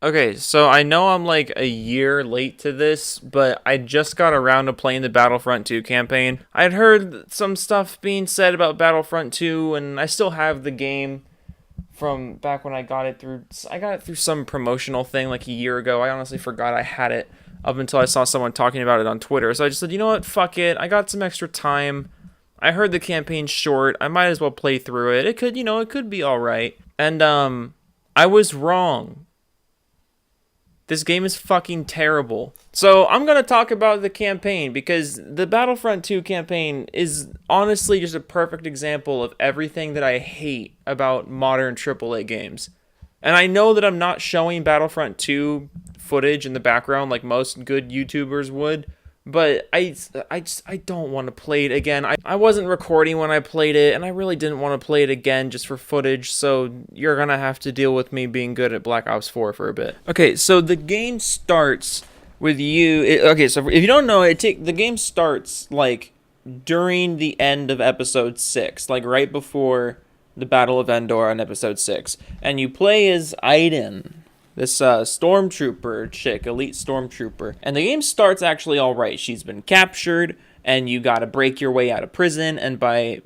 Okay, so I know I'm like a year late to this, but I just got around to playing the Battlefront 2 campaign. I'd heard some stuff being said about Battlefront 2, and I still have the game from back when I got it through. I got it through some promotional thing like a year ago. I honestly forgot I had it up until I saw someone talking about it on Twitter. So I just said, you know what, fuck it. I got some extra time. I heard the campaign's short. I might as well play through it. It could be all right. And I was wrong. This game is fucking terrible. So I'm going to talk about the campaign because the Battlefront 2 campaign is honestly just a perfect example of everything that I hate about modern AAA games. And I know that I'm not showing Battlefront 2 footage in the background like most good YouTubers would, but I don't want to play it again. I wasn't recording when I played it, and I really didn't want to play it again just for footage, so you're going to have to deal with me being good at Black Ops 4 for a bit. Okay, so the game starts with you... so if you don't know, the game starts, like, during the end of Episode 6, like, right before the Battle of Endor on Episode 6. And you play as Aiden, this stormtrooper chick, elite stormtrooper. And the game starts actually all right. She's been captured, and you gotta break your way out of prison. And by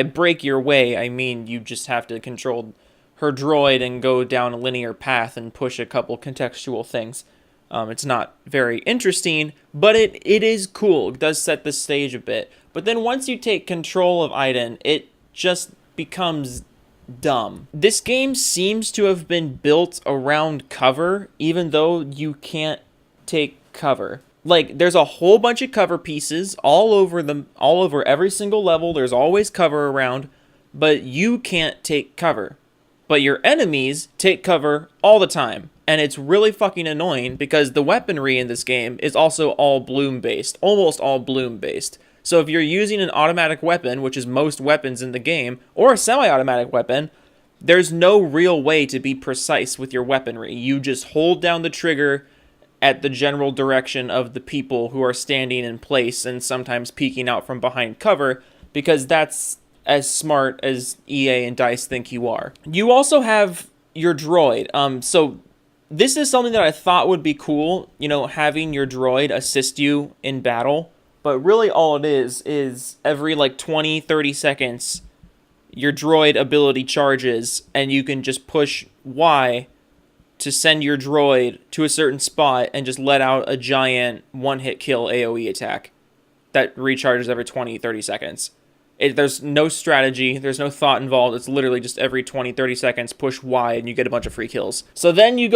break your way, I mean you just have to control her droid and go down a linear path and push a couple contextual things. It's not very interesting, but it is cool. It does set the stage a bit. But then once you take control of Aiden, it just becomes dumb. This game seems to have been built around cover, even though you can't take cover. Like, there's a whole bunch of cover pieces all over every single level. There's always cover around, but you can't take cover. But your enemies take cover all the time. And it's really fucking annoying because the weaponry in this game is also all bloom-based. Almost all bloom-based. So if you're using an automatic weapon, which is most weapons in the game, or a semi-automatic weapon, there's no real way to be precise with your weaponry. You just hold down the trigger at the general direction of the people who are standing in place and sometimes peeking out from behind cover, because that's as smart as EA and DICE think you are. You also have your droid. So this is something that I thought would be cool, having your droid assist you in battle. But really all it is every like 20, 30 seconds, your droid ability charges, and you can just push Y to send your droid to a certain spot and just let out a giant one-hit kill AoE attack that recharges every 20, 30 seconds. There's no strategy, there's no thought involved, it's literally just every 20, 30 seconds, push Y and you get a bunch of free kills. So then you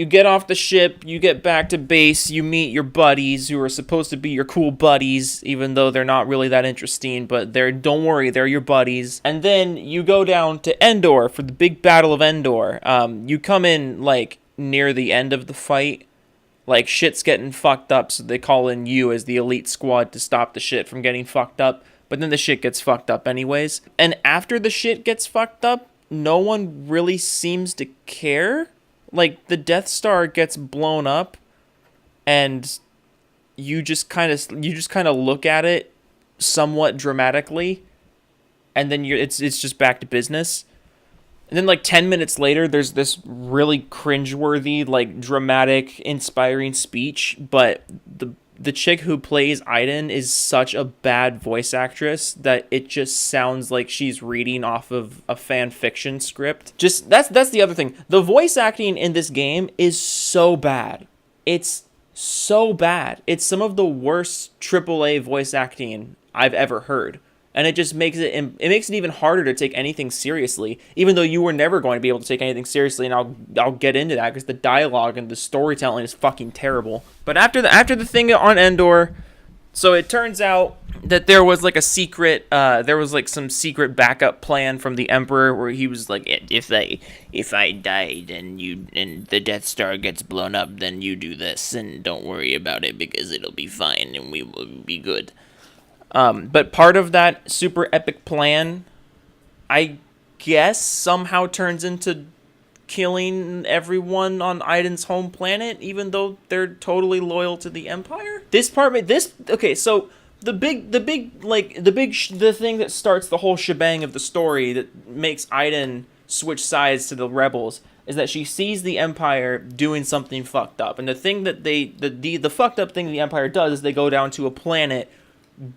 get off the ship, you get back to base, you meet your buddies who are supposed to be your cool buddies, even though they're not really that interesting, but don't worry, they're your buddies. And then you go down to Endor for the big Battle of Endor. You come in, like, near the end of the fight, like, shit's getting fucked up, so they call in you as the elite squad to stop the shit from getting fucked up, but then the shit gets fucked up anyways. And after the shit gets fucked up, no one really seems to care. Like, the Death Star gets blown up, and you just kind of look at it somewhat dramatically, and then it's just back to business. And then, like, 10 minutes later, there's this really cringeworthy, like, dramatic, inspiring speech, but the chick who plays Aiden is such a bad voice actress that it just sounds like she's reading off of a fan fiction script. Just that's the other thing. The voice acting in this game is so bad. It's so bad. It's some of the worst AAA voice acting I've ever heard. And it just makes it even harder to take anything seriously, even though you were never going to be able to take anything seriously, and I'll get into that because the dialogue and the storytelling is fucking terrible. But after the thing on Endor, so it turns out that there was like some secret backup plan from the Emperor where he was like, if I died and the Death Star gets blown up, then you do this and don't worry about it because it'll be fine and we will be good. But part of that super epic plan, I guess, somehow turns into killing everyone on Aiden's home planet, even though they're totally loyal to the Empire. The thing that starts the whole shebang of the story that makes Aiden switch sides to the rebels. is that she sees the Empire doing something fucked up. And the thing that the fucked up thing the Empire does is they go down to a planet,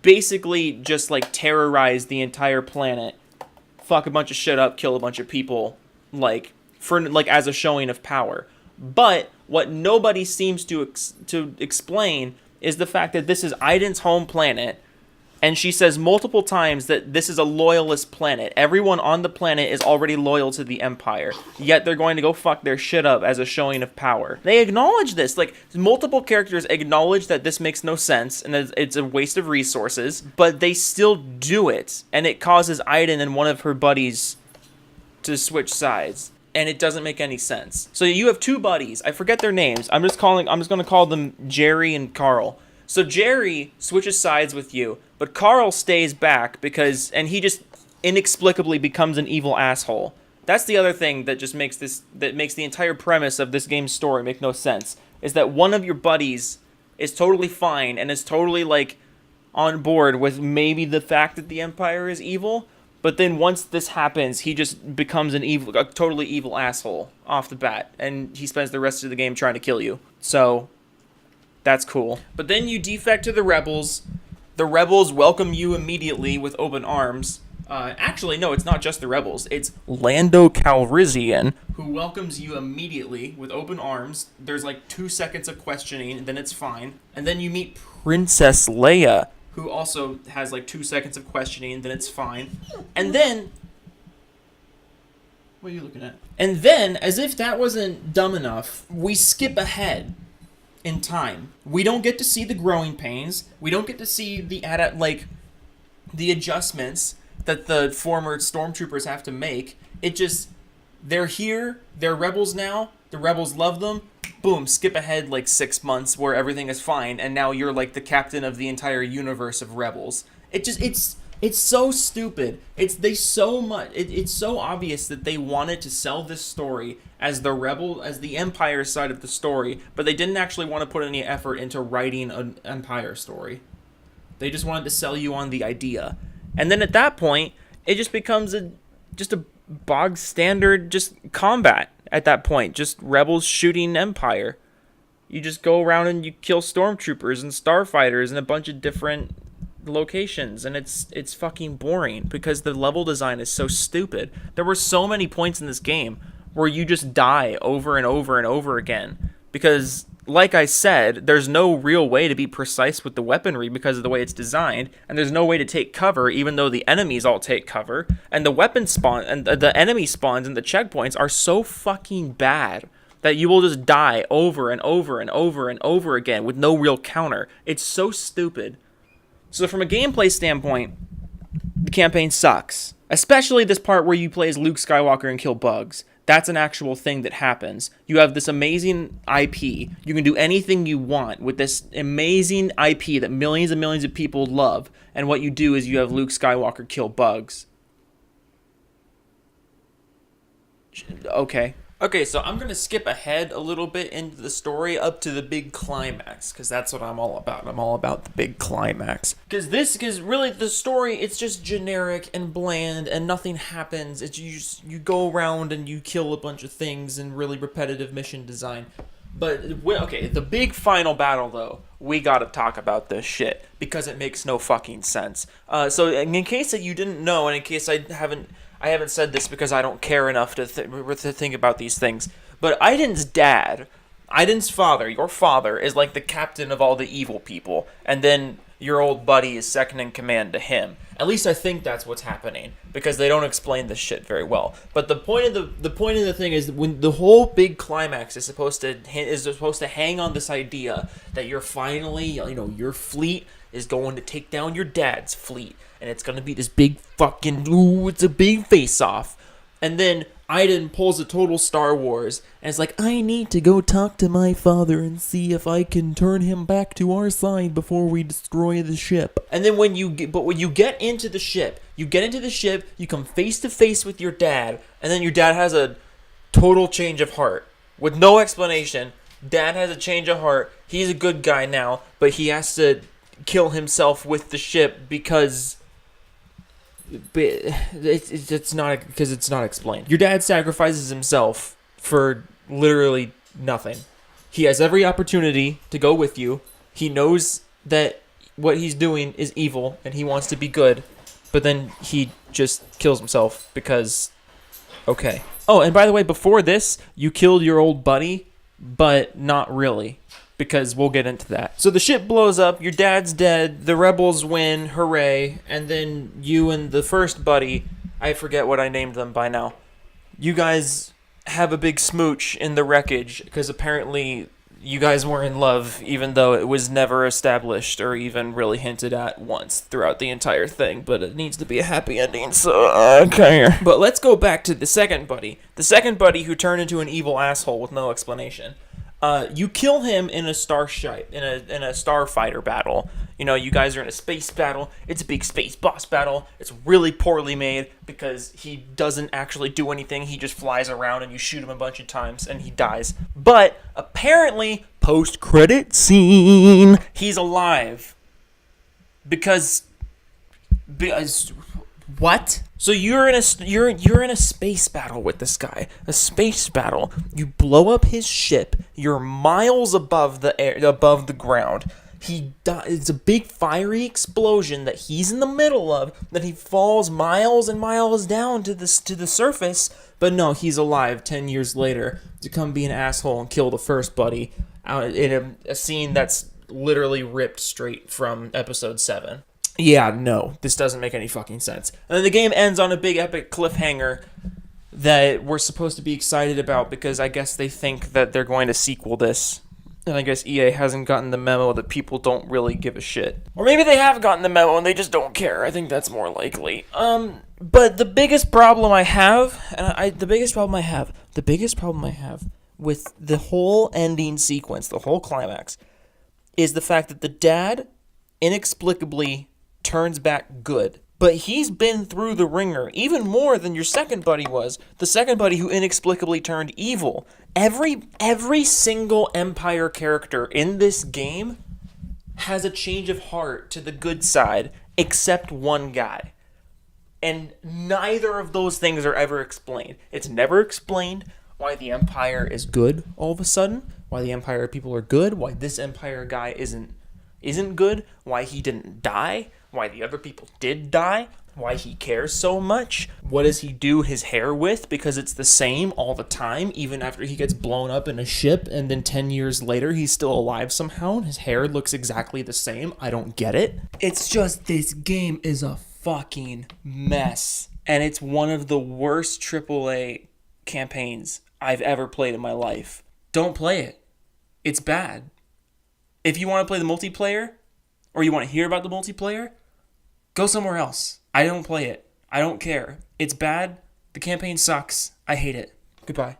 basically just like terrorize the entire planet, fuck a bunch of shit up, kill a bunch of people, like as a showing of power. But what nobody seems to explain is the fact that this is Aiden's home planet, and she says multiple times that this is a loyalist planet. Everyone on the planet is already loyal to the Empire, yet they're going to go fuck their shit up as a showing of power. They acknowledge this. Like, multiple characters acknowledge that this makes no sense and that it's a waste of resources, but they still do it, and it causes Aiden and one of her buddies to switch sides. And it doesn't make any sense. So you have two buddies. I forget their names. I'm just going to call them Jerry and Carl. So Jerry switches sides with you, but Carl stays back and he just inexplicably becomes an evil asshole. That's the other thing that just makes the entire premise of this game's story make no sense, is that one of your buddies is totally fine and is totally like on board with maybe the fact that the Empire is evil, but then once this happens, he just becomes a totally evil asshole off the bat, and he spends the rest of the game trying to kill you. So that's cool. But then you defect to the rebels. The rebels welcome you immediately with open arms. Actually, no, it's not just the rebels. It's Lando Calrissian, who welcomes you immediately with open arms. There's like 2 seconds of questioning, and then it's fine. And then you meet Princess Leia, who also has like 2 seconds of questioning, and then it's fine. And then... What are you looking at? And then, as if that wasn't dumb enough, we skip ahead in time. We don't get to see the growing pains. We don't get to see the adjustments that the former stormtroopers have to make. It just, they're here, they're rebels now, the rebels love them, boom, skip ahead like 6 months where everything is fine, and now you're like the captain of the entire universe of rebels. It's so stupid. It's so obvious that they wanted to sell this story as the Empire side of the story, but they didn't actually want to put any effort into writing an Empire story. They just wanted to sell you on the idea. And then at that point, it just becomes just a bog standard just combat at that point. Just rebels shooting Empire. You just go around and you kill stormtroopers and starfighters in a bunch of different locations, and it's fucking boring because the level design is so stupid. There were so many points in this game where you just die over and over and over again because, like I said, there's no real way to be precise with the weaponry because of the way it's designed, and there's no way to take cover even though the enemies all take cover, and the weapon spawn and the enemy spawns and the checkpoints are so fucking bad that you will just die over and over and over and over again with no real counter. It's so stupid. So from a gameplay standpoint, the campaign sucks. Especially this part where you play as Luke Skywalker and kill bugs. That's an actual thing that happens. You have this amazing IP. You can do anything you want with this amazing IP that millions and millions of people love. And what you do is you have Luke Skywalker kill bugs. Okay, so I'm going to skip ahead a little bit into the story up to the big climax, because that's what I'm all about. I'm all about the big climax. Because really the story, it's just generic and bland, and nothing happens. It's you go around and you kill a bunch of things and really repetitive mission design. But, okay, the big final battle, though, we gotta talk about this shit, because it makes no fucking sense. So in case that you didn't know, and in case I haven't said this because I don't care enough to think about these things, but Aiden's dad, Aiden's father, your father, is like the captain of all the evil people, and then your old buddy is second in command to him. At least I think that's what's happening, because they don't explain this shit very well. But the point of the thing is, when the whole big climax is supposed to hang on this idea that you're finally, your fleet is going to take down your dad's fleet, and it's going to be this big fucking, it's a big face-off. And then Aiden pulls a total Star Wars, and it's like, I need to go talk to my father and see if I can turn him back to our side before we destroy the ship. And then when you get into the ship, you come face to face with your dad, and then your dad has a total change of heart. With no explanation, Dad has a change of heart. He's a good guy now, but he has to kill himself with the ship because it's not explained. Your dad sacrifices himself for literally nothing. He has every opportunity to go with you. He knows that what he's doing is evil and he wants to be good, but then he just kills himself because, okay. Oh, and by the way, before this, you killed your old buddy, but not really, because we'll get into that. So the ship blows up, your dad's dead, the rebels win, hooray, and then you and the first buddy, I forget what I named them by now, you guys have a big smooch in the wreckage, because apparently you guys were in love, even though it was never established or even really hinted at once throughout the entire thing, but it needs to be a happy ending, so okay. But let's go back to the second buddy. The second buddy who turned into an evil asshole with no explanation. You kill him in a starship, in a starfighter battle. You know, you guys are in a space battle. It's a big space boss battle. It's really poorly made because he doesn't actually do anything. He just flies around and you shoot him a bunch of times and he dies. But apparently, post-credit scene, he's alive. Because what? So you're in a space battle with this guy. A space battle. You blow up his ship. You're miles above the air, above the ground. It's a big fiery explosion that he's in the middle of. That he falls miles and miles down to the surface. But no, he's alive 10 years later to come be an asshole and kill the first buddy in a scene that's literally ripped straight from episode 7. Yeah, no, this doesn't make any fucking sense. And then the game ends on a big epic cliffhanger that we're supposed to be excited about because I guess they think that they're going to sequel this. And I guess EA hasn't gotten the memo that people don't really give a shit. Or maybe they have gotten the memo and they just don't care. I think that's more likely. But the biggest problem I have, the biggest problem I have with the whole ending sequence, the whole climax, is the fact that the dad inexplicably turns back good. But he's been through the ringer even more than your second buddy was. The second buddy who inexplicably turned evil. Every single Empire character in this game has a change of heart to the good side except one guy. And neither of those things are ever explained. It's never explained why the Empire is good all of a sudden, why the Empire people are good, why this Empire guy isn't good, why he didn't die, why the other people did die, why he cares so much, what does he do his hair with, because it's the same all the time, even after he gets blown up in a ship, and then 10 years later he's still alive somehow, and his hair looks exactly the same. I don't get it. It's just, this game is a fucking mess, and it's one of the worst AAA campaigns I've ever played in my life. Don't play it. It's bad. If you want to play the multiplayer, or you want to hear about the multiplayer, go somewhere else. I don't play it. I don't care. It's bad. The campaign sucks. I hate it. Goodbye.